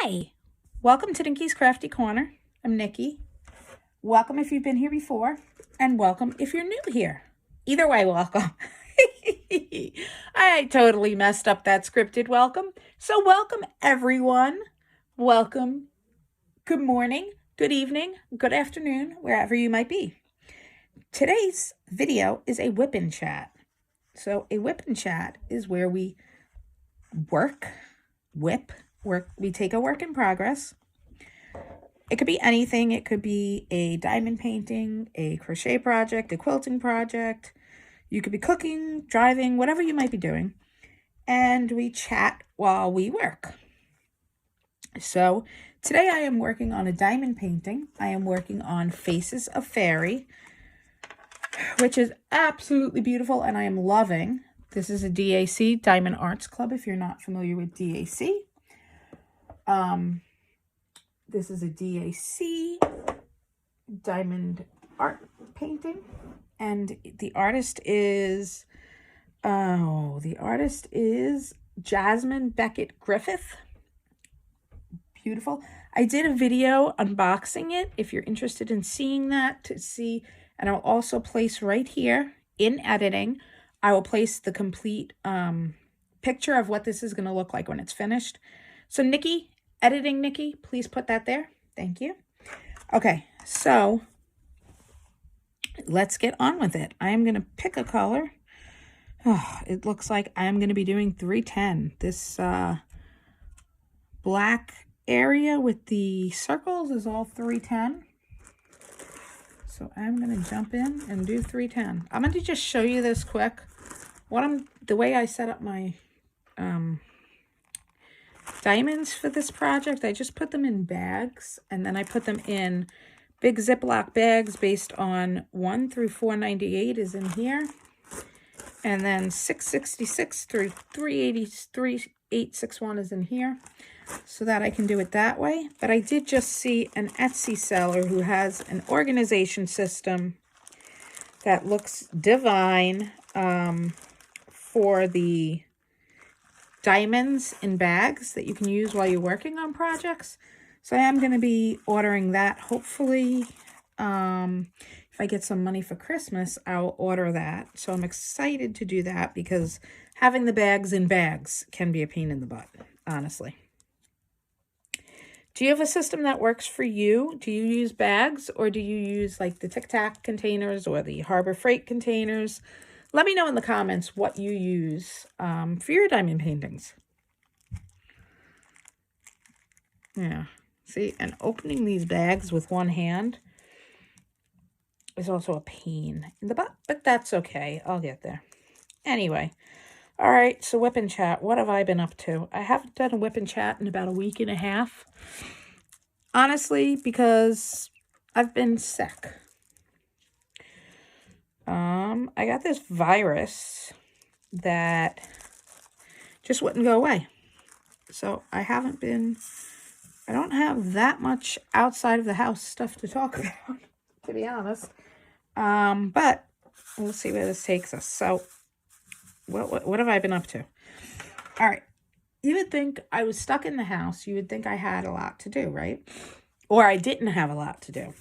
Hi, welcome to Nikki's Crafty Corner. I'm Nikki. Welcome if you've been here before, and welcome if you're new here. Either way, welcome. I totally messed up that scripted welcome. So welcome everyone. Welcome. Good morning, good evening, good afternoon, wherever you might be. Today's video is a Wip N Chat. So a Wip N Chat is where we we take a work in progress. It could be anything. It could be a diamond painting, a crochet project, a quilting project. You could be cooking, driving, whatever you might be doing. And we chat while we work. So today I am working on a diamond painting. I am working on Faces of Fairy, which is absolutely beautiful and I am loving. This is a DAC, Diamond Arts Club, if you're not familiar with DAC. This is a DAC diamond art painting, and the artist is Jasmine Beckett Griffith. Beautiful. I did a video unboxing it if you're interested in seeing that to see, and I'll also place right here in editing, I will place the complete picture of what this is going to look like when it's finished. So Nikki, editing Nikki, please put that there. Thank you. Okay, so let's get on with it. I am going to pick a color. Oh, it looks like I'm going to be doing 310. This black area with the circles is all 310. So I'm going to jump in and do 310. I'm going to just show you this quick. The way I set up my diamonds for this project, I just put them in bags, and then I put them in big Ziploc bags based on 1 through 498 is in here, and then 666 through 3861 is in here, so that I can do it that way. But I did just see an Etsy seller who has an organization system that looks divine for the diamonds in bags that you can use while you're working on projects. So I am going to be ordering that. Hopefully, if I get some money for Christmas, I'll order that. So I'm excited to do that because having the bags in bags can be a pain in the butt, honestly. Do you have a system that works for you? Do you use bags, or do you use like the Tic Tac containers or the Harbor Freight containers? Let me know in the comments what you use for your diamond paintings. Yeah, see, and opening these bags with one hand is also a pain in the butt, but that's okay. I'll get there. Anyway, all right, so Wip N Chat, what have I been up to? I haven't done a Wip N Chat in about a week and a half. Honestly, because I've been sick. I got this virus that just wouldn't go away. So I don't have that much outside of the house stuff to talk about, to be honest. But we'll see where this takes us. So what have I been up to? All right. You would think I was stuck in the house. You would think I had a lot to do, right? Or I didn't have a lot to do.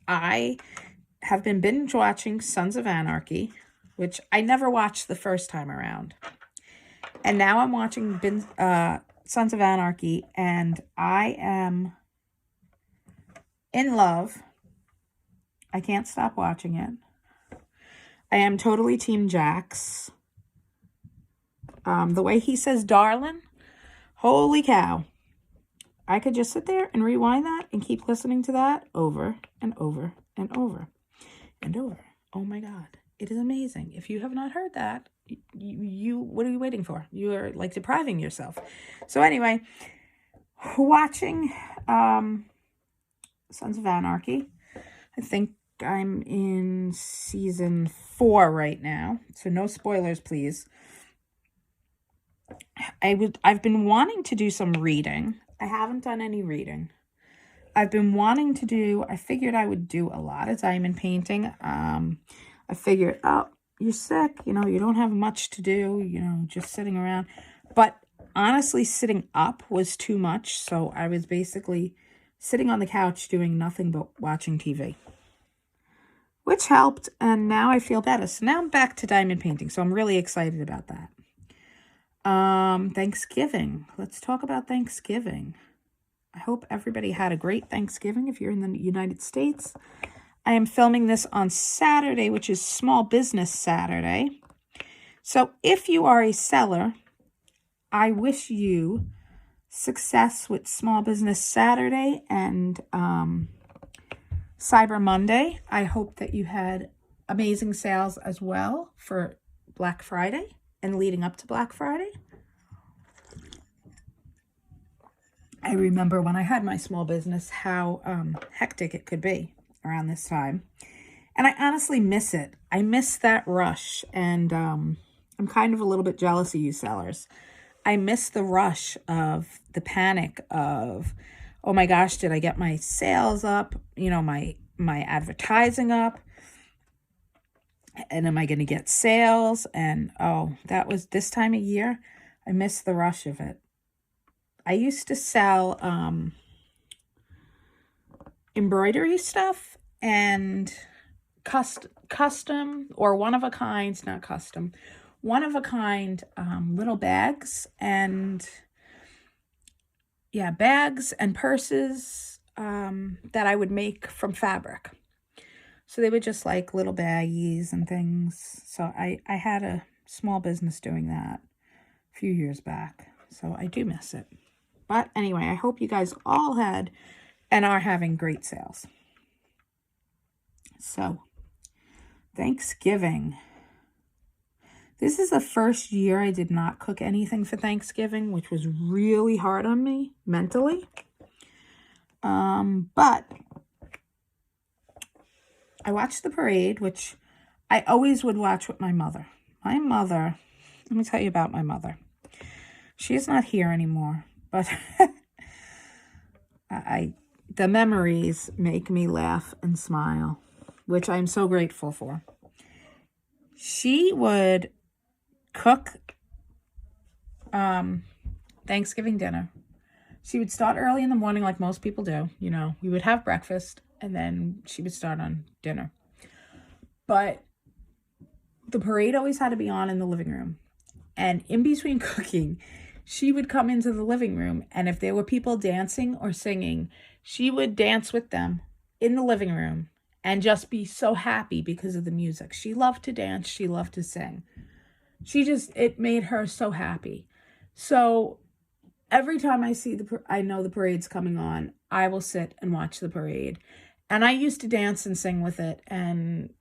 I have been binge watching Sons of Anarchy, which I never watched the first time around. And now I'm watching Sons of Anarchy, and I am in love. I can't stop watching it. I am totally Team Jax. The way he says darling, holy cow. I could just sit there and rewind that and keep listening to that over and over and over and over. Oh my God. It is amazing. If you have not heard that, what are you waiting for? You are like depriving yourself. So anyway, watching Sons of Anarchy. I think I'm in season 4 right now. So no spoilers, please. I've been wanting to do some reading. I haven't done any reading. I've been wanting to do, I figured I would do a lot of diamond painting. I figured, oh, you're sick, you know, you don't have much to do, you know, just sitting around. But honestly, sitting up was too much. So I was basically sitting on the couch doing nothing but watching TV, which helped. And now I feel better. So now I'm back to diamond painting. So I'm really excited about that. Thanksgiving. Let's talk about Thanksgiving. I hope everybody had a great Thanksgiving if you're in the United States. I am filming this on Saturday, which is Small Business Saturday. So if you are a seller, I wish you success with Small Business Saturday and Cyber Monday. I hope that you had amazing sales as well for Black Friday and leading up to Black Friday. I remember when I had my small business how hectic it could be around this time. And I honestly miss it. I miss that rush. And I'm kind of a little bit jealous of you sellers. I miss the rush of the panic of, oh my gosh, did I get my sales up? You know, my advertising up? And am I going to get sales? And oh, that was this time of year. I miss the rush of it. I used to sell embroidery stuff and custom or one-of-a-kind, not custom, one-of-a-kind little bags and, yeah, bags and purses that I would make from fabric. So they were just like little baggies and things. So I had a small business doing that a few years back. So I do miss it. But anyway, I hope you guys all had and are having great sales. So, Thanksgiving. This is the first year I did not cook anything for Thanksgiving, which was really hard on me mentally. But I watched the parade, which I always would watch with my mother. My mother, let me tell you about my mother. She is not here anymore. But the memories make me laugh and smile, which I'm so grateful for. She would cook Thanksgiving dinner. She would start early in the morning like most people do. You know, we would have breakfast and then she would start on dinner. But the parade always had to be on in the living room. And in between cooking, she would come into the living room, and if there were people dancing or singing, she would dance with them in the living room and just be so happy because of the music. She loved to dance. She loved to sing. It made her so happy. So every time I know the parade's coming on, I will sit and watch the parade. And I used to dance and sing with it, and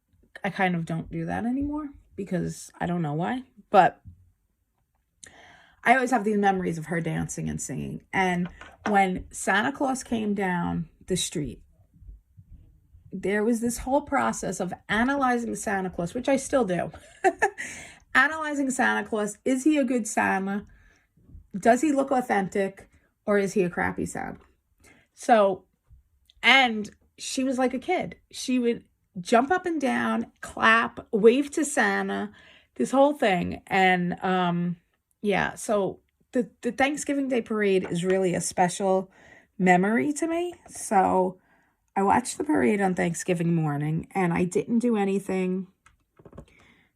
I kind of don't do that anymore because I don't know why, but I always have these memories of her dancing and singing. And when Santa Claus came down the street, there was this whole process of analyzing Santa Claus, which I still do. Analyzing Santa Claus. Is he a good Santa? Does he look authentic? Or is he a crappy Santa? So, and she was like a kid. She would jump up and down, clap, wave to Santa, this whole thing. And, yeah, so the Thanksgiving Day parade is really a special memory to me. So I watched the parade on Thanksgiving morning, and I didn't do anything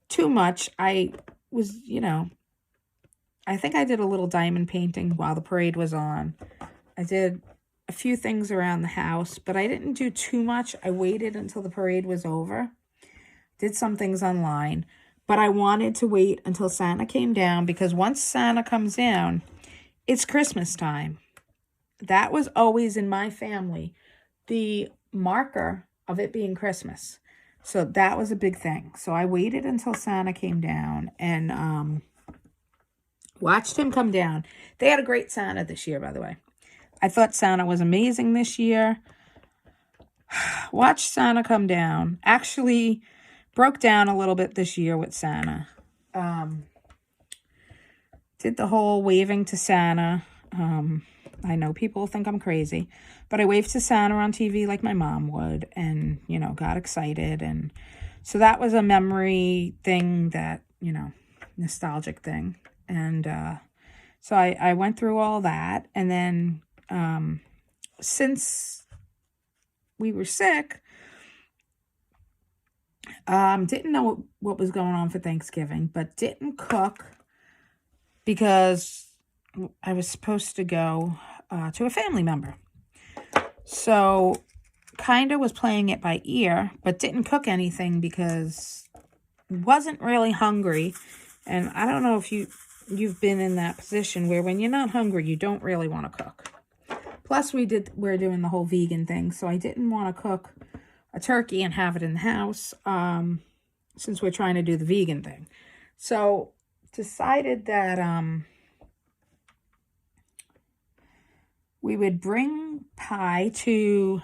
too much. I was, I think I did a little diamond painting while the parade was on. I did a few things around the house, but I didn't do too much. I waited until the parade was over, did some things online. But I wanted to wait until Santa came down because once Santa comes down, it's Christmas time. That was always in my family the marker of it being Christmas. So that was a big thing. So I waited until Santa came down and watched him come down. They had a great Santa this year, by the way. I thought Santa was amazing this year. Watched Santa come down. Actually broke down a little bit this year with Santa. Did the whole waving to Santa. I know people think I'm crazy, but I waved to Santa on TV like my mom would and, got excited. And so that was a memory thing that, nostalgic thing. And So I went through all that. And then since we were sick, didn't know what was going on for Thanksgiving, but didn't cook because I was supposed to go to a family member. So kind of was playing it by ear, but didn't cook anything because wasn't really hungry. And I don't know if you've been in that position where when you're not hungry, you don't really want to cook. Plus, we're doing the whole vegan thing, so I didn't want to cook a turkey and have it in the house since we're trying to do the vegan thing. So decided that we would bring pie to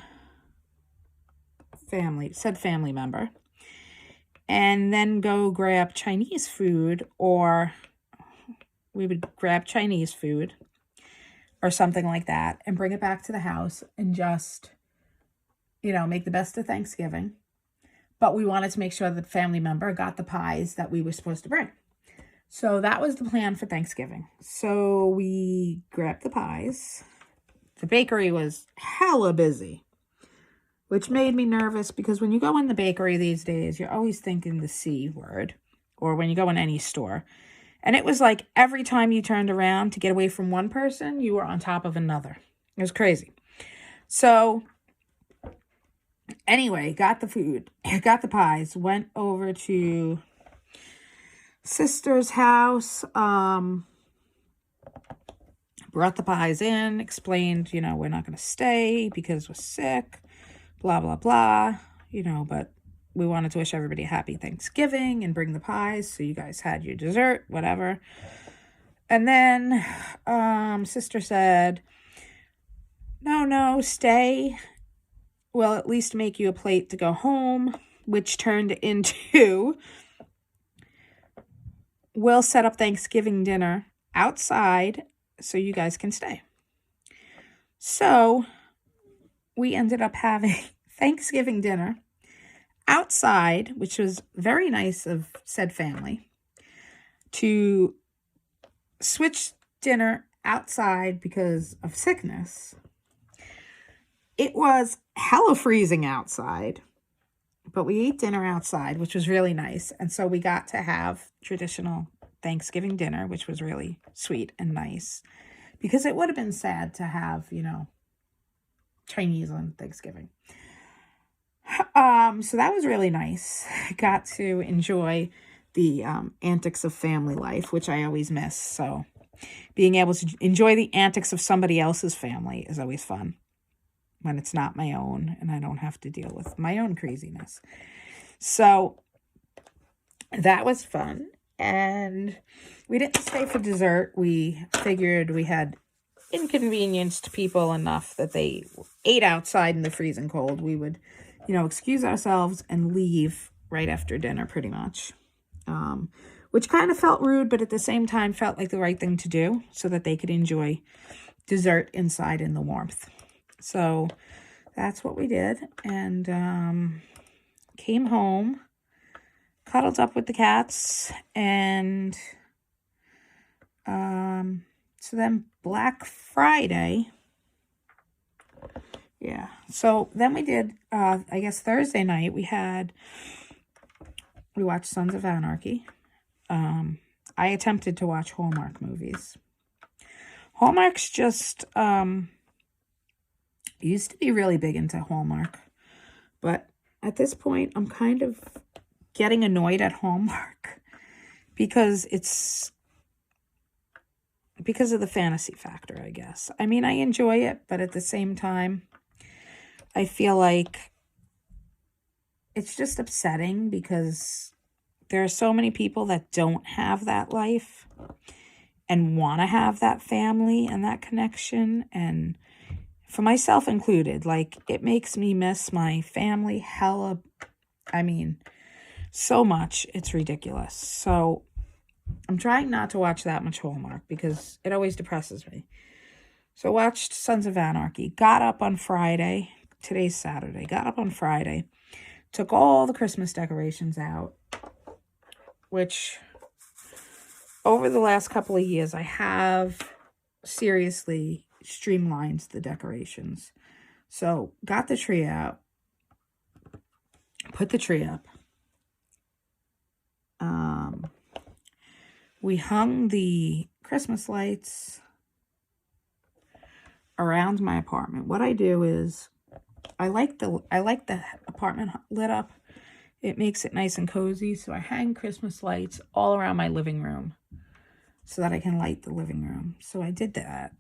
said family member, and then go grab Chinese food, or we would grab Chinese food or something like that and bring it back to the house and just, make the best of Thanksgiving. But we wanted to make sure that the family member got the pies that we were supposed to bring. So that was the plan for Thanksgiving. So we grabbed the pies. The bakery was hella busy, which made me nervous because when you go in the bakery these days, you're always thinking the C word, or when you go in any store. And it was like every time you turned around to get away from one person, you were on top of another. It was crazy. So anyway, got the food, got the pies, went over to sister's house, brought the pies in, explained, we're not going to stay because we're sick, blah, blah, blah, but we wanted to wish everybody a happy Thanksgiving and bring the pies. So you guys had your dessert, whatever. And then sister said, no, stay. We'll at least make you a plate to go home, which turned into, we'll set up Thanksgiving dinner outside so you guys can stay. So we ended up having Thanksgiving dinner outside, which was very nice of said family to switch dinner outside because of sickness. It was hella freezing outside, but we ate dinner outside, which was really nice. And so we got to have traditional Thanksgiving dinner, which was really sweet and nice, because it would have been sad to have, Chinese on Thanksgiving. So that was really nice. I got to enjoy the antics of family life, which I always miss. So being able to enjoy the antics of somebody else's family is always fun when it's not my own and I don't have to deal with my own craziness. So that was fun. And we didn't stay for dessert. We figured we had inconvenienced people enough that they ate outside in the freezing cold. We would, excuse ourselves and leave right after dinner pretty much, which kind of felt rude, but at the same time felt like the right thing to do so that they could enjoy dessert inside in the warmth. So that's what we did, and came home, cuddled up with the cats, and so then Black Friday, so then we did, I guess Thursday night, we watched Sons of Anarchy. I attempted to watch Hallmark movies. Hallmark's just, used to be really big into Hallmark, but at this point, I'm kind of getting annoyed at Hallmark because of the fantasy factor, I guess. I mean, I enjoy it, but at the same time, I feel like it's just upsetting because there are so many people that don't have that life and want to have that family and that connection, and for myself included, like, it makes me miss my family hella, so much, it's ridiculous. So I'm trying not to watch that much Hallmark because it always depresses me. So watched Sons of Anarchy, got up on Friday, today's Saturday, got up on Friday, took all the Christmas decorations out, which over the last couple of years, I have seriously streamlined the decorations. So got the tree out, put the tree up. We hung the Christmas lights around my apartment. What I do is I like the apartment lit up. It makes it nice and cozy. So I hang Christmas lights all around my living room so that I can light the living room. So I did that.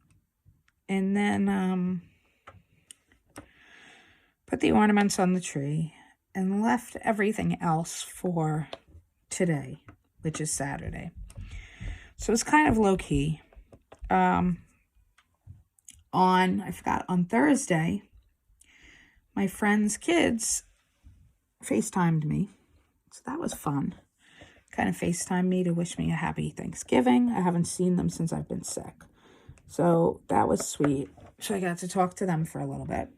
And then put the ornaments on the tree and left everything else for today, which is Saturday. So it's kind of low-key. On Thursday, my friend's kids FaceTimed me. So that was fun. Kind of FaceTimed me to wish me a happy Thanksgiving. I haven't seen them since I've been sick. So that was sweet. So I got to talk to them for a little bit.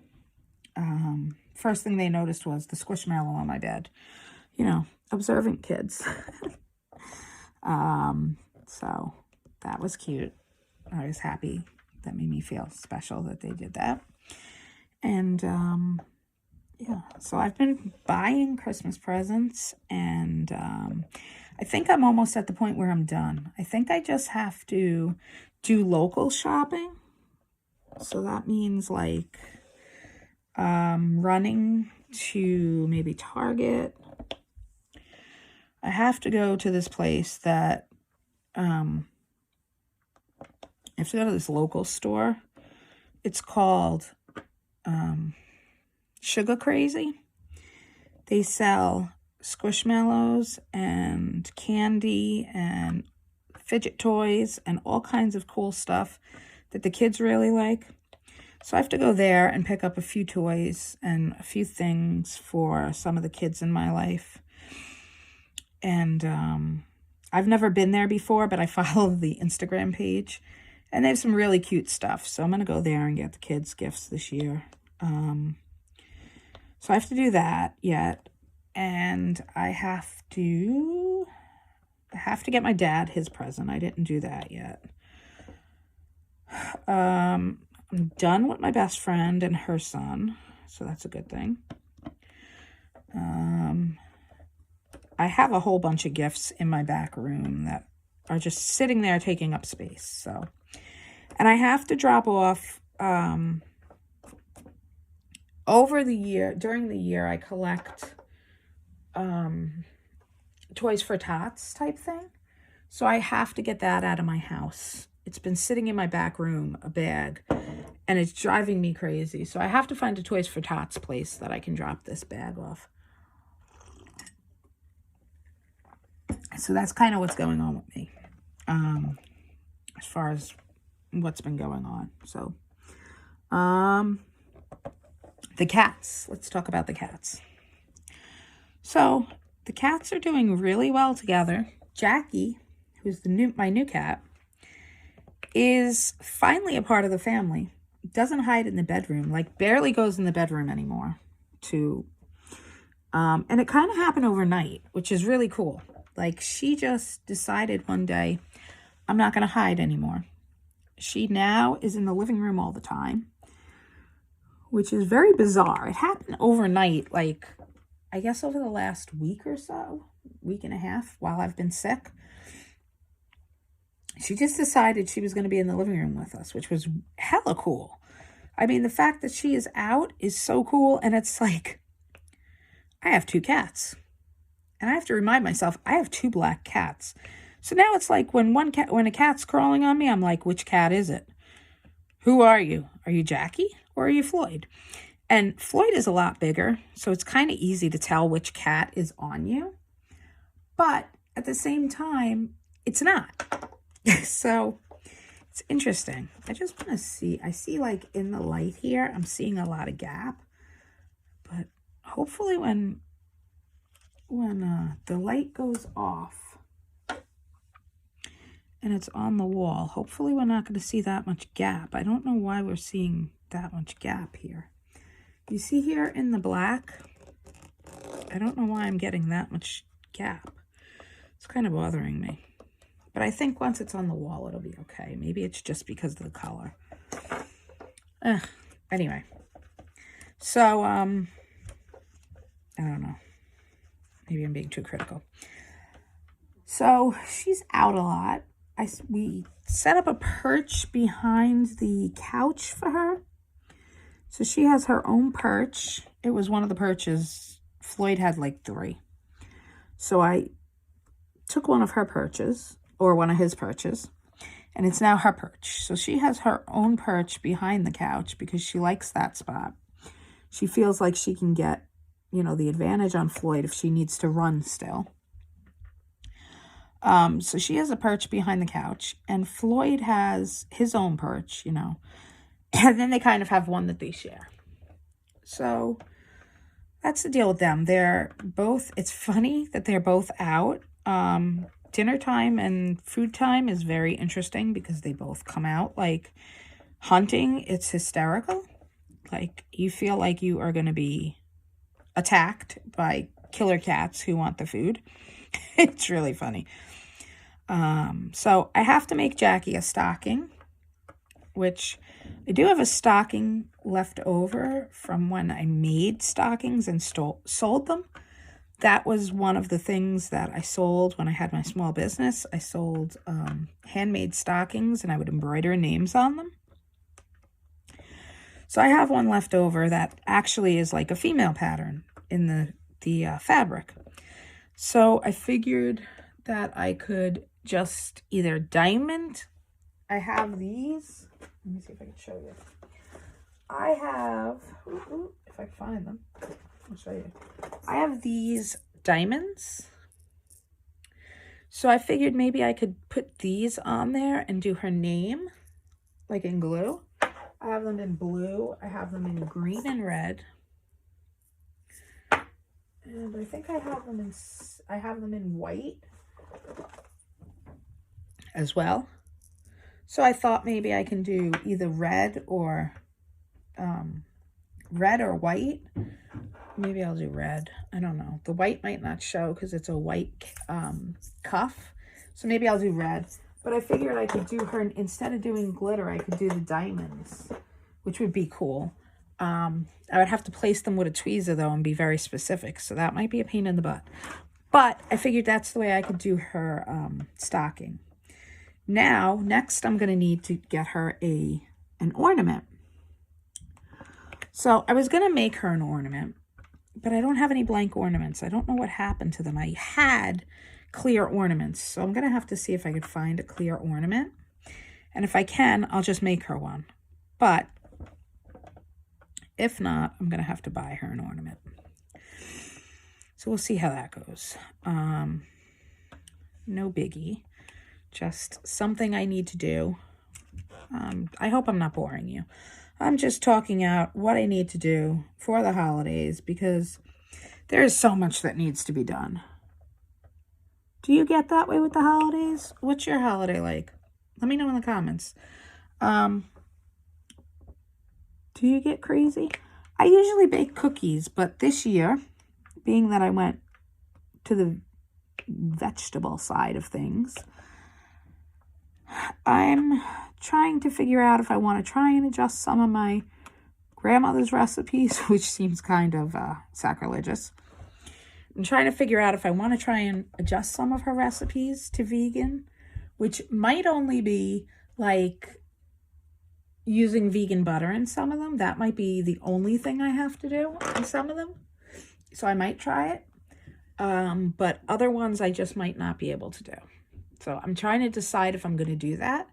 First thing they noticed was the squishmallow on my bed. You know, observant kids. So that was cute. I was happy. That made me feel special that they did that. And, yeah, so I've been buying Christmas presents, and I think I'm almost at the point where I'm done. I think I just have to do local shopping. So that means like running to maybe Target. I have to go to this place that I have to go to this local store. It's called Sugar Crazy. They sell squishmallows and candy and fidget toys and all kinds of cool stuff that the kids really like. So I have to go there and pick up a few toys and a few things for some of the kids in my life. And I've never been there before, but I follow the Instagram page. And they have some really cute stuff. So I'm going to go there and get the kids gifts this year. So I have to do that yet. And I have to get my dad his present. I didn't do that yet. I'm done with my best friend and her son. So that's a good thing. I have a whole bunch of gifts in my back room that are just sitting there taking up space. So, and I have to drop off, during the year, I collect, Toys for Tots type thing. So I have to get that out of my house. It's been sitting in my back room, a bag, and it's driving me crazy. So I have to find a Toys for Tots place that I can drop this bag off. So that's kind of what's going on with me, as far as what's been going on. So, the cats. Let's talk about the cats. So the cats are doing really well together. Jackie, who's my new cat, is finally a part of the family. Doesn't hide in the bedroom, like barely goes in the bedroom anymore. And it kind of happened overnight, which is really cool. Like, she just decided one day, I'm not going to hide anymore. She now is in the living room all the time, which is very bizarre. It happened overnight, like, I guess over the last week or so, week and a half, while I've been sick. She just decided she was going to be in the living room with us, which was hella cool. I mean, the fact that she is out is so cool, and it's like, I have 2 cats. And I have to remind myself, I have 2 black cats. So now it's like when a cat's crawling on me, I'm like, which cat is it? Who are you? Are you Jackie or are you Floyd? And Floyd is a lot bigger, so it's kind of easy to tell which cat is on you. But at the same time, it's not. So it's interesting. I just want to see. I see like in the light here, I'm seeing a lot of gap. But hopefully when the light goes off and it's on the wall, hopefully we're not going to see that much gap. I don't know why we're seeing that much gap here. You see here in the black, I don't know why I'm getting that much gap. It's kind of bothering me. But I think once it's on the wall, it'll be okay. Maybe it's just because of the color. Anyway. So, I don't know. Maybe I'm being too critical. So, she's out a lot. We set up a perch behind the couch for her. So, she has her own perch. It was one of the perches. Floyd had like 3. So, I took one of her perches, or one of his perches, and it's now her perch. So, she has her own perch behind the couch because she likes that spot. She feels like she can get, you know, the advantage on Floyd if she needs to run still. So she has a perch behind the couch, and Floyd has his own perch, you know, and then they kind of have one that they share. So that's the deal with them. They're both, it's funny that they're both out. Dinner time and food time is very interesting because they both come out like hunting. It's hysterical. Like, you feel like you are going to be attacked by killer cats who want the food. It's really funny. So I have to make Jackie a stocking, which I do have a stocking left over from when I made stockings and sold them. That was one of the things that I sold when I had my small business. I sold handmade stockings, and I would embroider names on them. So I have one left over that actually is like a female pattern in the fabric. So I figured that I could just either diamond. I have these. Let me see if I can show you. I have, if I can find them, I'll show you. I have these diamonds. So I figured maybe I could put these on there and do her name, like in glue. I have them in blue. I have them in green and red. And I think I have them in white as well. So I thought maybe I can do either red or white. Maybe I'll do red. I don't know. The white might not show because it's a white cuff. So maybe I'll do red. But I figured I could do her, instead of doing glitter, I could do the diamonds, which would be cool. I would have to place them with a tweezer, though, and be very specific. So that might be a pain in the butt. But I figured that's the way I could do her stocking. Now, next I'm going to need to get her an ornament. So I was going to make her an ornament, but I don't have any blank ornaments. I don't know what happened to them. I had clear ornaments, so I'm going to have to see if I could find a clear ornament. And if I can, I'll just make her one. But if not, I'm going to have to buy her an ornament. So we'll see how that goes. No biggie. Just something I need to do. I hope I'm not boring you. I'm just talking out what I need to do for the holidays because there is so much that needs to be done. Do you get that way with the holidays? What's your holiday like? Let me know in the comments. Do you get crazy? I usually bake cookies, but this year, being that I went to the vegetable side of things, I'm trying to figure out if I want to try and adjust some of my grandmother's recipes, which seems kind of sacrilegious. I'm trying to figure out if I want to try and adjust some of her recipes to vegan, which might only be like using vegan butter in some of them. That might be the only thing I have to do in some of them. So I might try it. But other ones I just might not be able to do. So I'm trying to decide if I'm going to do that.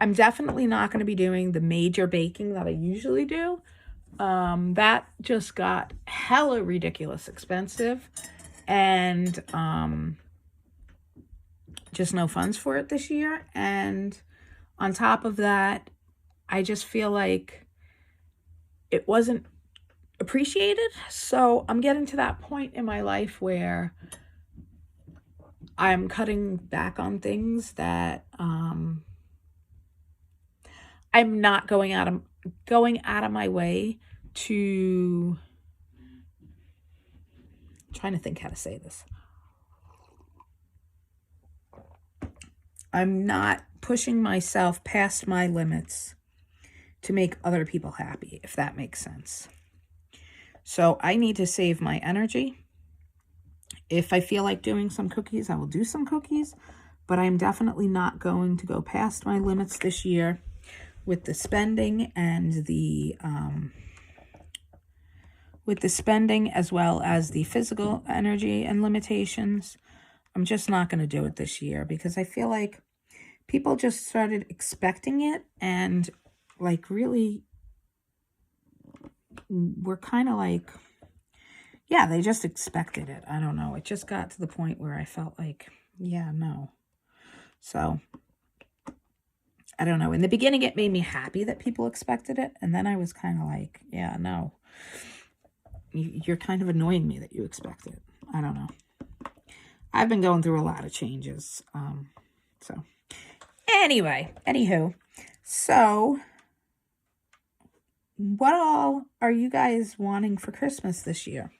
I'm definitely not going to be doing the major baking that I usually do. That just got hella ridiculous expensive, and just no funds for it this year. And on top of that, I just feel like it wasn't appreciated. So I'm getting to that point in my life where I'm cutting back on things that I'm not going out of my way to, I'm trying to think how to say this. I'm not pushing myself past my limits to make other people happy, if that makes sense. So I need to save my energy. If I feel like doing some cookies, I will do some cookies, but I'm definitely not going to go past my limits this year with the spending and as well as the physical energy and limitations. I'm just not going to do it this year because I feel like people just started expecting it and like really were kind of like, yeah, they just expected it. I don't know. It just got to the point where I felt like, yeah, no. So I don't know. In the beginning, it made me happy that people expected it. And then I was kind of like, yeah, no. You're kind of annoying me that you expect it. I don't know. I've been going through a lot of changes. So anyway, anywho. So what all are you guys wanting for Christmas this year?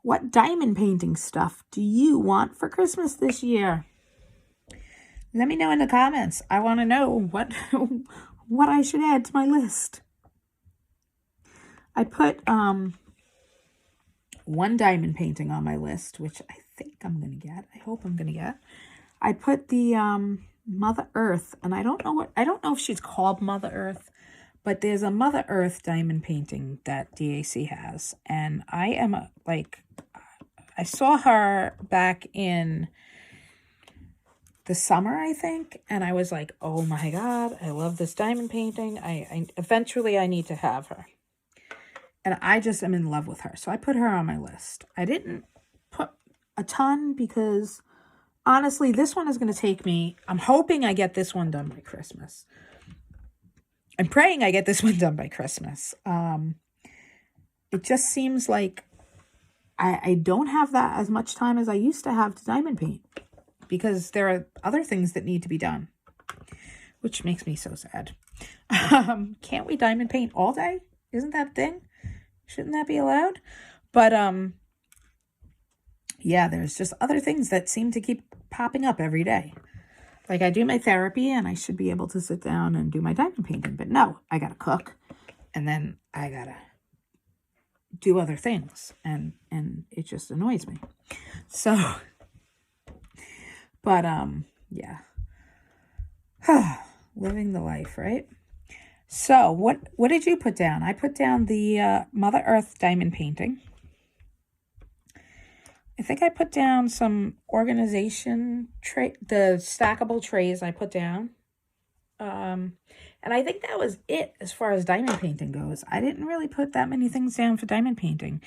What diamond painting stuff do you want for Christmas this year? Let me know in the comments. I want to know what what I should add to my list. I put one diamond painting on my list, which I think I'm going to get. I hope I'm going to get. I put the Mother Earth, and I don't know if she's called Mother Earth, but there's a Mother Earth diamond painting that DAC has, and I am I saw her back in the summer, I think, and I was like, oh my God, I love this diamond painting. Eventually I need to have her. And I just am in love with her. So I put her on my list. I didn't put a ton because honestly, this one is going to take me, I'm hoping I get this one done by Christmas. I'm praying I get this one done by Christmas. It just seems like I don't have that as much time as I used to have to diamond paint because there are other things that need to be done, which makes me so sad. Can't we diamond paint all day? Isn't that a thing? Shouldn't that be allowed? But, yeah, there's just other things that seem to keep popping up every day. Like I do my therapy and I should be able to sit down and do my diamond painting. But no, I got to cook and then I got to do other things. And it just annoys me. So, but, yeah. Living the life, right? So, what did you put down? I put down the Mother Earth diamond painting. I think I put down some organization the stackable trays I put down. And I think that was it as far as diamond painting goes. I didn't really put that many things down for diamond painting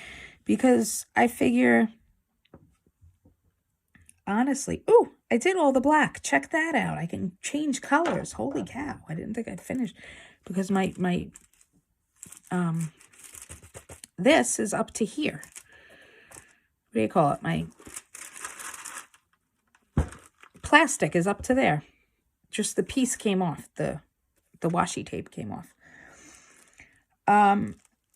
because I figure, honestly, ooh, I did all the black. Check that out. I can change colors. Holy cow. I didn't think I'd finish because my this is up to here. What do you call it? My plastic is up to there. Just the piece came off. The washi tape came off.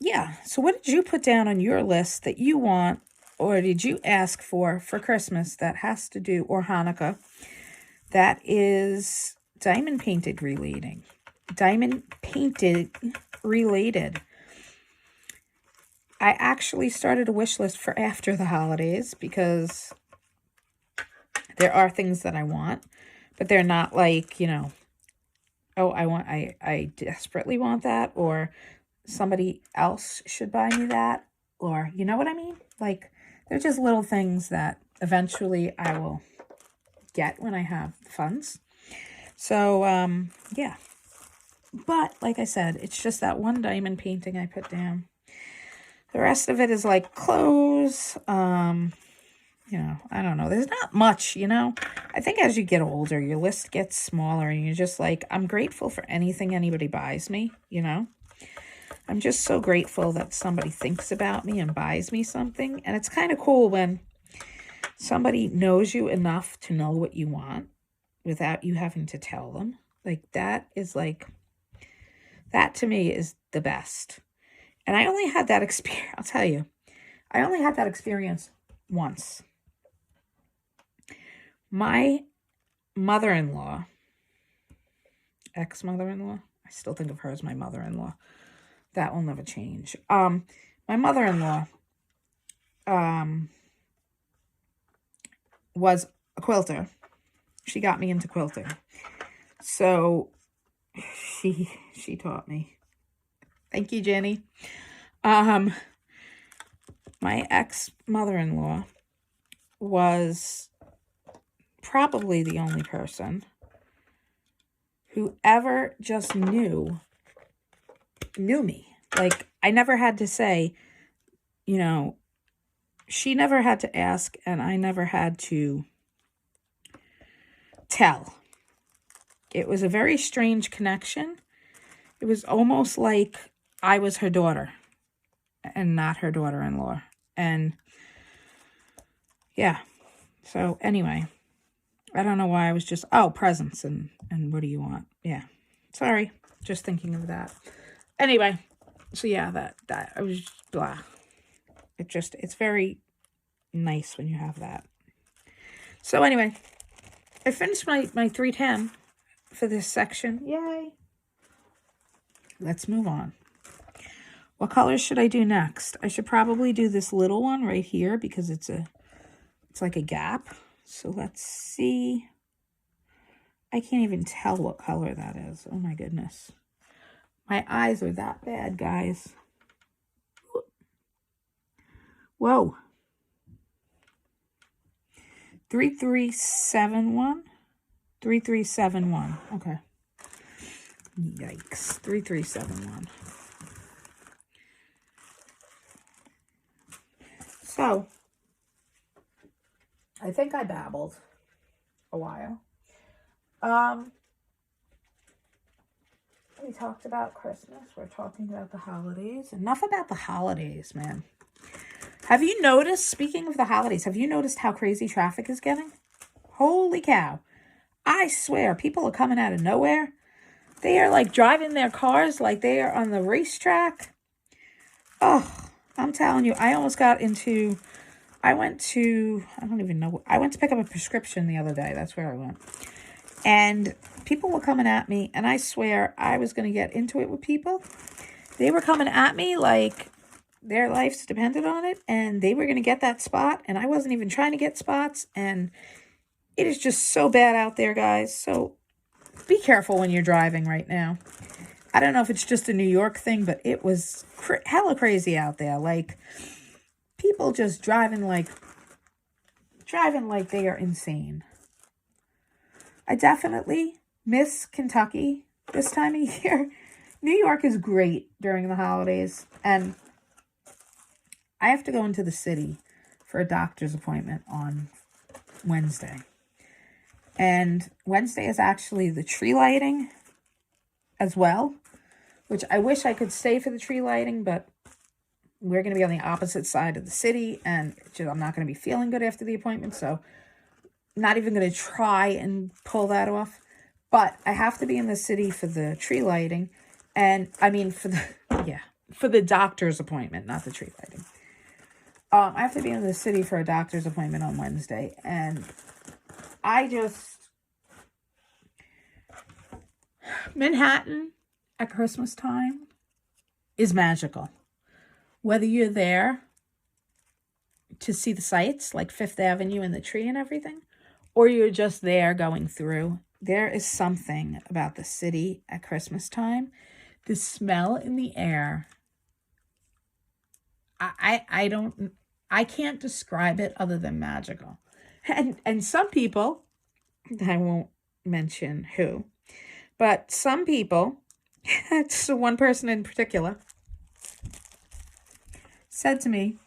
Yeah. So what did you put down on your list that you want, or did you ask for Christmas that has to do, or Hanukkah, that is diamond painted related? I actually started a wish list for after the holidays because there are things that I want, but they're not like, you know, oh, I desperately want that, or somebody else should buy me that, or you know what I mean? Like, they're just little things that eventually I will get when I have funds. So, yeah. But, like I said, it's just that one diamond painting I put down. The rest of it is like clothes. You know, I don't know. There's not much, you know. I think as you get older, your list gets smaller and you're just like, I'm grateful for anything anybody buys me, you know. I'm just so grateful that somebody thinks about me and buys me something. And it's kind of cool when somebody knows you enough to know what you want without you having to tell them. Like, that is like, that to me is the best. And I only had that experience, I'll tell you, I only had that experience once. My mother-in-law, ex-mother-in-law, I still think of her as my mother-in-law. That will never change. My mother-in-law was a quilter. She got me into quilting. So she taught me. Thank you, Jenny. My ex-mother-in-law was probably the only person who ever just knew me. Like, I never had to say, you know, she never had to ask, and I never had to tell. It was a very strange connection. It was almost like I was her daughter and not her daughter-in-law. And yeah, so anyway, I don't know why I was just, presents and what do you want? Yeah, sorry, just thinking of that. Anyway, so yeah, that I was just blah. It's very nice when you have that. So anyway, I finished my 310 for this section. Yay. Let's move on. What colors should I do next? I should probably do this little one right here because it's like a gap. So let's see. I can't even tell what color that is. Oh my goodness. My eyes are that bad, guys. Whoa. 3371. 3371. Okay. Yikes. 3371. So, I think I babbled a while. We talked about Christmas. We're talking about the holidays. Enough about the holidays, man. Have you noticed, speaking of the holidays, have you noticed how crazy traffic is getting? Holy cow. I swear, people are coming out of nowhere. They are like driving their cars like they are on the racetrack. Oh, I'm telling you, I almost got into, I went to pick up a prescription the other day. That's where I went. And people were coming at me, and I swear I was going to get into it with people. They were coming at me like their lives depended on it, and they were going to get that spot, and I wasn't even trying to get spots, and it is just so bad out there, guys. So be careful when you're driving right now. I don't know if it's just a New York thing, but it was hella crazy out there. Like, people just driving like they are insane. I definitely miss Kentucky this time of year. New York is great during the holidays, and I have to go into the city for a doctor's appointment on Wednesday. And Wednesday is actually the tree lighting as well, which I wish I could stay for the tree lighting, but we're going to be on the opposite side of the city, and I'm not going to be feeling good after the appointment, so not even going to try and pull that off. But I have to be in the city for the tree lighting, and I mean for the doctor's appointment, not the tree lighting. I have to be in the city for a doctor's appointment on Wednesday, and Manhattan at Christmas time is magical. Whether you're there to see the sights like Fifth Avenue and the tree and everything, or you're just there going through, there is something about the city at Christmas time. The smell in the air. I can't describe it other than magical. And some people, I won't mention who, but some people, it's one person in particular, said to me,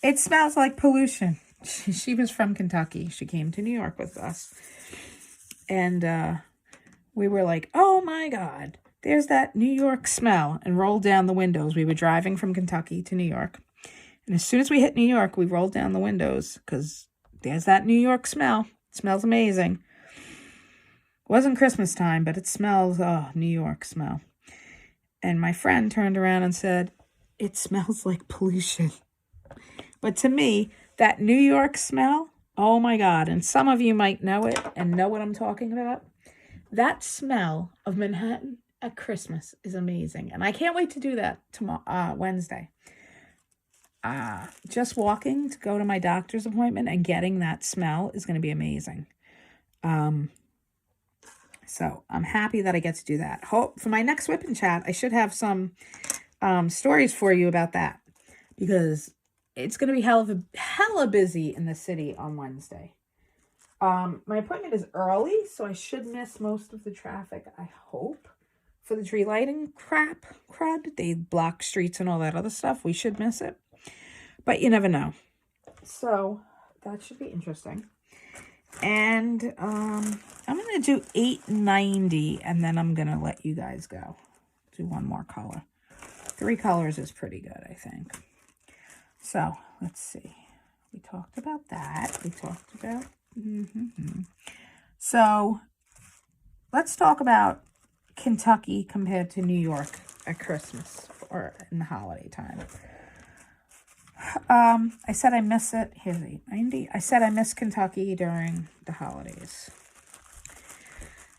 it smells like pollution. She was from Kentucky. She came to New York with us. And we were like, oh my God, there's that New York smell, and rolled down the windows. We were driving from Kentucky to New York. And as soon as we hit New York, we rolled down the windows because there's that New York smell. It smells amazing. It wasn't Christmas time, but it smells, New York smell. And my friend turned around and said, it smells like pollution. But to me, that New York smell Oh my God. And some of you might know it and know what I'm talking about. That smell of Manhattan at Christmas is amazing. And I can't wait to do that tomorrow, Wednesday. Just walking to go to my doctor's appointment and getting that smell is going to be amazing. So I'm happy that I get to do that. Hope for my next Wip N Chat, I should have some stories for you about that, because it's going to be hella busy in the city on Wednesday. My appointment is early, so I should miss most of the traffic, I hope. For the tree lighting crud, they block streets and all that other stuff. We should miss it, but you never know. So that should be interesting. And I'm going to do 890, and then I'm going to let you guys go. Do one more color. 3 colors is pretty good, I think. So let's see. We talked about that. We talked about... So let's talk about Kentucky compared to New York at Christmas or in the holiday time. I said I miss it. Here's 890. I said I miss Kentucky during the holidays.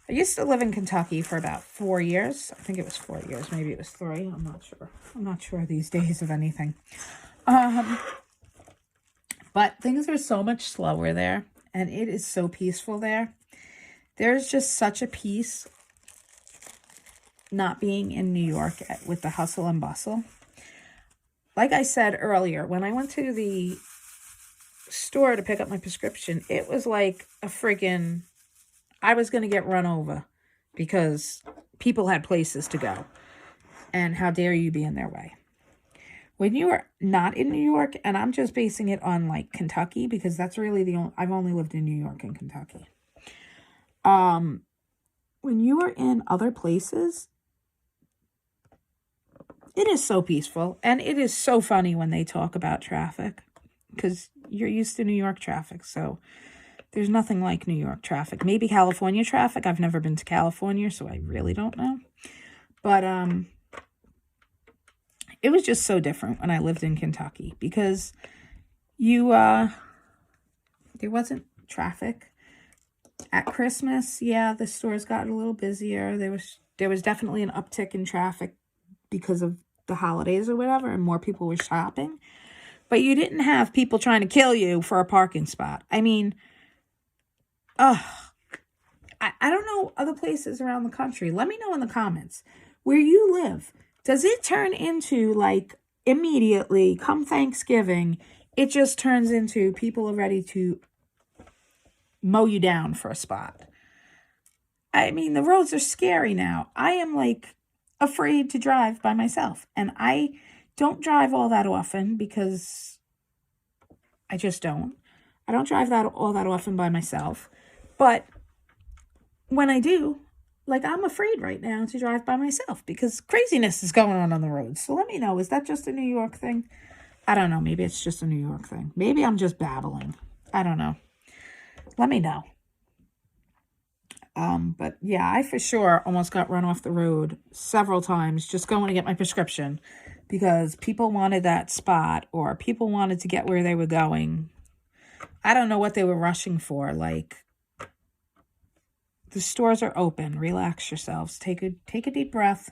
I used to live in Kentucky for about 4 years. I think it was 4 years. Maybe it was 3. I'm not sure. I'm not sure these days of anything. But things are so much slower there, and it is so peaceful there. There's just such a peace not being in New York with the hustle and bustle. Like I said earlier, when I went to the store to pick up my prescription, it was like a friggin', I was going to get run over because people had places to go. And how dare you be in their way? When you are not in New York, and I'm just basing it on like Kentucky, because that's really I've only lived in New York and Kentucky. When you are in other places, it is so peaceful, and it is so funny when they talk about traffic, because you're used to New York traffic, so there's nothing like New York traffic. Maybe California traffic. I've never been to California, so I really don't know. But it was just so different when I lived in Kentucky, because there wasn't traffic. At Christmas, yeah, the stores got a little busier. There was definitely an uptick in traffic because of the holidays or whatever, and more people were shopping. But you didn't have people trying to kill you for a parking spot. I mean, I don't know other places around the country. Let me know in the comments where you live. Does it turn into, like, immediately, come Thanksgiving, it just turns into people are ready to mow you down for a spot? I mean, the roads are scary now. I am, like, afraid to drive by myself. And I don't drive all that often because I just don't. I don't drive all that often by myself. But when I do, like, I'm afraid right now to drive by myself because craziness is going on the road. So let me know. Is that just a New York thing? I don't know. Maybe it's just a New York thing. Maybe I'm just babbling. I don't know. Let me know. But yeah, I for sure almost got run off the road several times just going to get my prescription because people wanted that spot or people wanted to get where they were going. I don't know what they were rushing for. Like, the stores are open. Relax yourselves. Take a deep breath.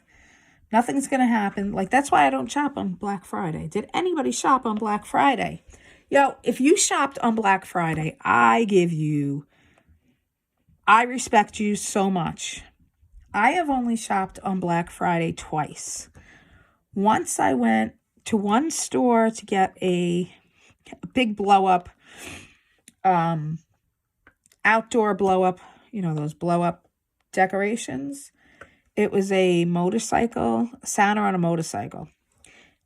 Nothing's going to happen. Like, that's why I don't shop on Black Friday. Did anybody shop on Black Friday? Yo, if you shopped on Black Friday, I respect you so much. I have only shopped on Black Friday twice. Once I went to one store to get a big blow-up, outdoor blow-up, you know, those blow-up decorations. It was a motorcycle, Santa on a motorcycle.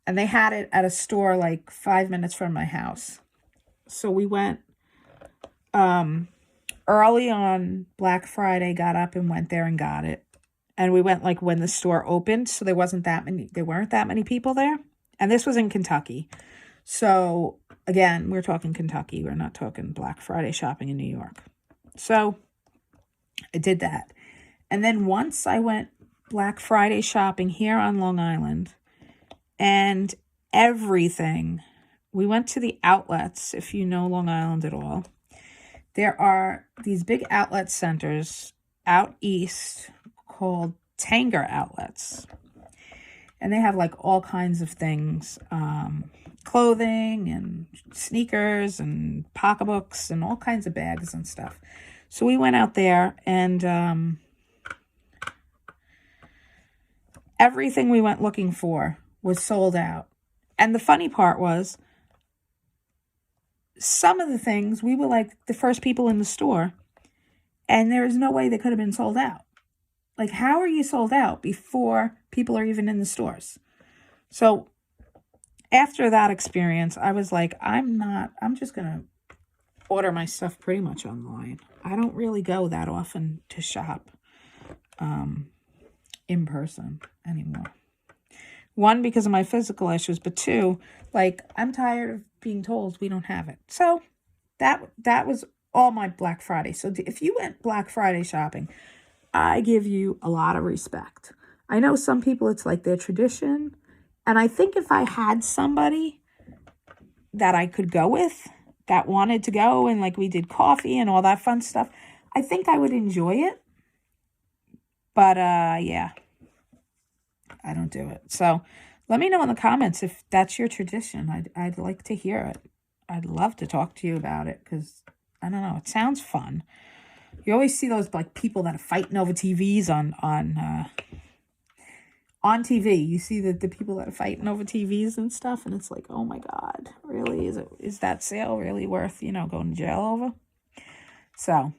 And they had it at a store like 5 minutes from my house. So we went early on Black Friday, got up and went there and got it. And we went like when the store opened, so there weren't that many people there. And this was in Kentucky. So again, we're talking Kentucky. We're not talking Black Friday shopping in New York. So I did that. And then once I went Black Friday shopping here on Long Island, and everything, we went to the outlets, if you know Long Island at all. There are these big outlet centers out east called Tanger outlets. And they have like all kinds of things, clothing and sneakers and pocketbooks and all kinds of bags and stuff. So we went out there and everything we went looking for was sold out. And the funny part was, some of the things, we were like the first people in the store, and there is no way they could have been sold out. Like, how are you sold out before people are even in the stores? So after that experience, I was like, I'm just going to order my stuff pretty much online. I don't really go that often to shop in person anymore. One, because of my physical issues, but two, like, I'm tired of being told we don't have it. So that was all my Black Friday. So if you went Black Friday shopping, I give you a lot of respect. I know some people, it's like their tradition. And I think if I had somebody that I could go with that wanted to go and like we did coffee and all that fun stuff, I think I would enjoy it. But yeah, I don't do it. So let me know in the comments if that's your tradition. I'd like to hear it. I'd love to talk to you about it because, I don't know, it sounds fun. You always see those like people that are fighting over TVs on TV. You see the people that are fighting over TVs and stuff, and it's like, oh my God, really? Is that sale really worth, going to jail over? So,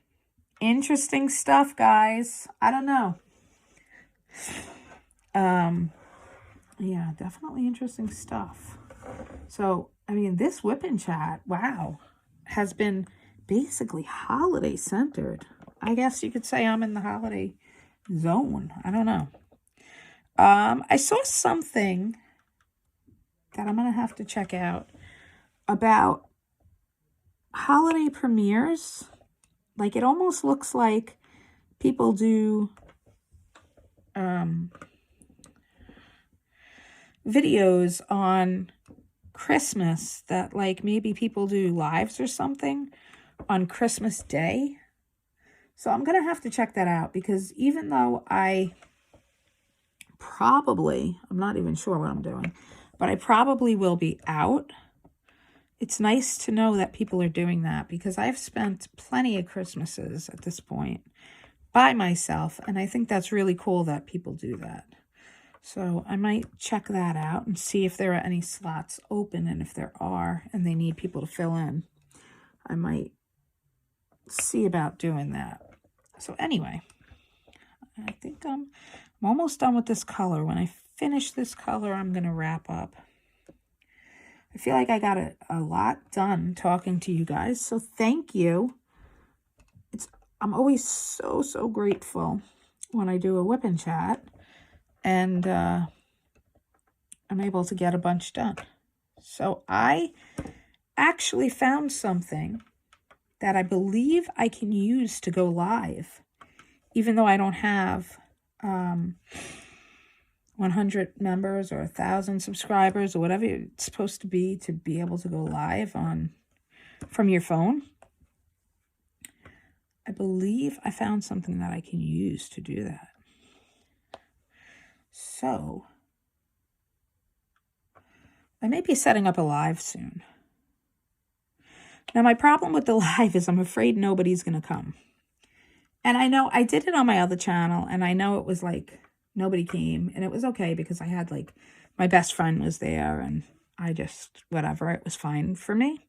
interesting stuff, guys. I don't know. Yeah, definitely interesting stuff. So, I mean, this Wip N Chat, wow, has been basically holiday centered. I guess you could say I'm in the holiday zone. I don't know. I saw something that I'm going to have to check out about holiday premieres. Like, it almost looks like people do videos on Christmas that, like, maybe people do lives or something on Christmas Day. So I'm going to have to check that out because even though I'm not even sure what I'm doing, but I probably will be out. It's nice to know that people are doing that because I've spent plenty of Christmases at this point by myself, and I think that's really cool that people do that. So I might check that out and see if there are any slots open, and if there are and they need people to fill in, I might see about doing that. So anyway, I think I'm almost done with this color. When I finish this color, I'm going to wrap up. I feel like I got a lot done talking to you guys, so thank you. I'm always so grateful when I do a Wip N Chat, and I'm able to get a bunch done. So I actually found something that I believe I can use to go live, even though I don't have 100 members or 1,000 subscribers or whatever it's supposed to be able to go live from your phone. I believe I found something that I can use to do that. So I may be setting up a live soon. Now, my problem with the live is I'm afraid nobody's going to come. And I know I did it on my other channel, and I know it was like nobody came, and it was okay because I had like my best friend was there, and I just, whatever, it was fine for me.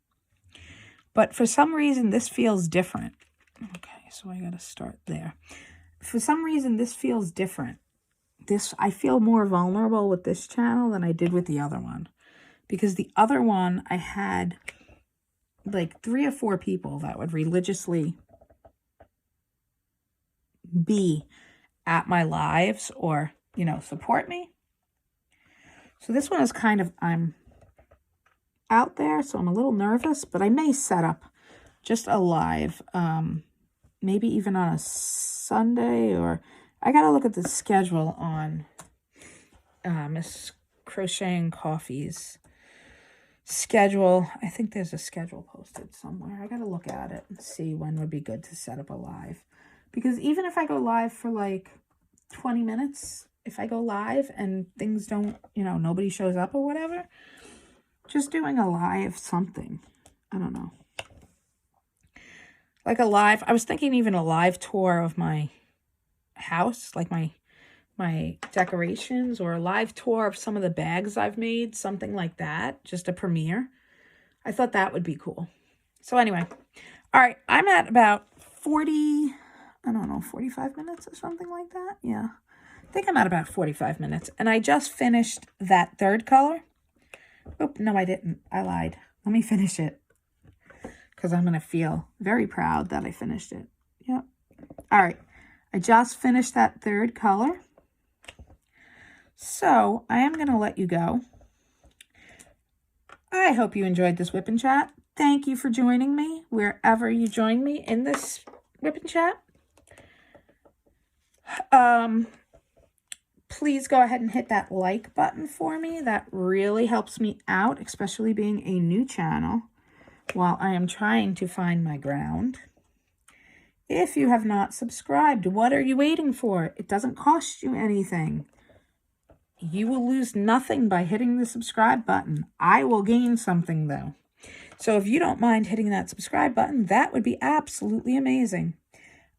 But for some reason, this feels different. Okay, so I got to start there. For some reason, this feels different. I feel more vulnerable with this channel than I did with the other one. Because the other one, I had like 3 or 4 people that would religiously be at my lives or, support me. So this one is kind of, I'm out there, so I'm a little nervous, but I may set up just a live, maybe even on a Sunday, or I got to look at the schedule on Miss Crocheting Coffee's schedule. I think there's a schedule posted somewhere. I got to look at it and see when would be good to set up a live. Because even if I go live for like 20 minutes, if I go live and things don't, you know, nobody shows up or whatever, just doing a live something. I don't know. Like a live, I was thinking even a live tour of my house, like my decorations, or a live tour of some of the bags I've made, something like that, just a premiere. I thought that would be cool. So anyway, all right, I'm at about 40, I don't know, 45 minutes or something like that. Yeah, I think I'm at about 45 minutes. And I just finished that third color. Oh, no, I didn't. I lied. Let me finish it, because I'm going to feel very proud that I finished it. Yep. All right, I just finished that third color. So I am going to let you go. I hope you enjoyed this Wip N Chat. Thank you for joining me wherever you join me in this Wip N Chat. Please go ahead and hit that like button for me. That really helps me out, especially being a new channel while I am trying to find my ground. If you have not subscribed, what are you waiting for? It doesn't cost you anything. You will lose nothing by hitting the subscribe button. I will gain something, though. So if you don't mind hitting that subscribe button, that would be absolutely amazing.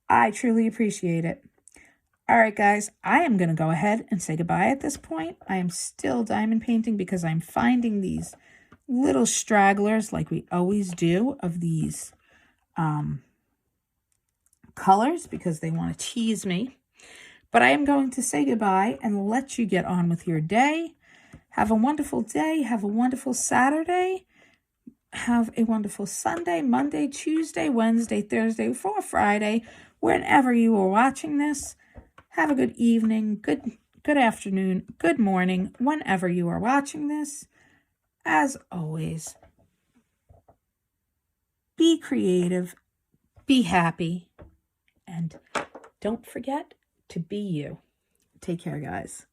I truly appreciate it. All right, guys, I am going to go ahead and say goodbye at this point. I am still diamond painting because I'm finding these little stragglers, like we always do, of these colors, because they want to tease me. But I am going to say goodbye and let you get on with your day. Have a wonderful day. Have a wonderful Saturday. Have a wonderful Sunday, Monday, Tuesday, Wednesday, Thursday, or Friday. Whenever you are watching this, have a good evening, good afternoon, good morning, whenever you are watching this. As always, be creative, be happy, and don't forget to be you. Take care, guys.